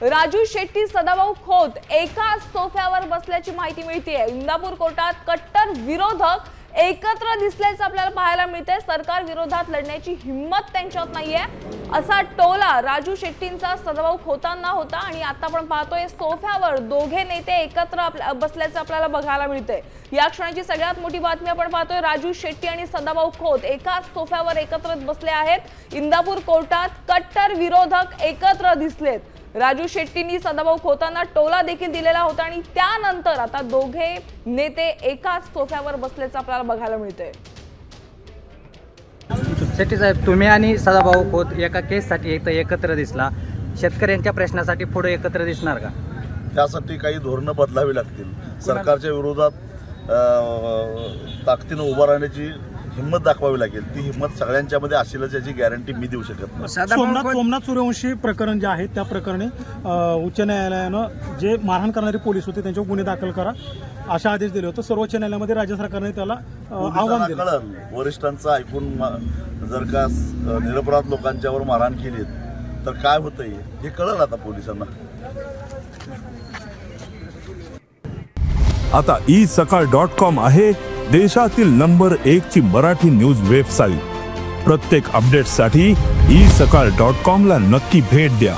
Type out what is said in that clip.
राजू शेट्टी सदाभाऊ खोत एकाच सोफ्यावर बसल्याची माहिती मिळते। इंदापूर कोर्टात कट्टर विरोधक एकत्र दिसल्याचं आपल्याला पाहायला मिळते। सरकार विरोधात लढण्याची हिम्मत त्यांच्यात नाहीये असा टोला राजू शेट्टींचा सदाभाऊ खोतांना होता आणि आता आपण पाहतोय सोफ्यावर दोघे नेते एकत्र बसल्याचं आपल्याला बघायला मिळते। या क्षणाची सगळ्यात मोठी बातमी आपण पाहतोय, राजू शेट्टी आणि सदाभाऊ खोत एकाच सोफ्यावर एकत्र बसले आहेत। इंदापूर कोर्टात कट्टर विरोधक एकत्र दिसलेत। राजू शेट्टींनी सदाभाऊ खोतांना टोला देखील दिलेला होता आणि त्यानंतर आता दोघे नेते एकाच सोफ्यावर बसल्याचं आपल्याला बघायला मिळतंय। शेट्टी साहेब, तुम्ही आणि सदाभाऊ खोत एका केससाठी एकत्र दिसला, शेतकऱ्यांच्या प्रश्नासाठी पुढे एकत्र दिसणार का? त्यासाठी काही धोरणं बदलावी लागतील। सरकारच्या विरोधात ताकदीने उभा राहण्याची हिम्मत दाखवावी लागेल। ती हिम्मत सगळ्यांच्यामध्ये असेलच याची गॅरंटी मी देऊ शकत नाही। सोमनाथ सूर्यवंशी प्रकरण जे आहे त्या प्रकरणी उच्च न्यायालयानं जे मारहाण करणारे पोलीस होते त्यांच्यावर गुन्हे दाखल करा अशा आदेश दिले होते। सर्वोच्च न्यायालयामध्ये राज्य सरकारने त्याला आव्हान दिलं। वरिष्ठांचं ऐकून जर का निरपराध लोकांच्यावर मारहाण केली तर काय होतंय हे कळलं आता पोलिसांना। आता isakal.com आहे देशातील नंबर 1 ची मराठी न्यूज वेबसाईट। प्रत्येक अपडेटसाठी isakal.com ला नक्की भेट द्या।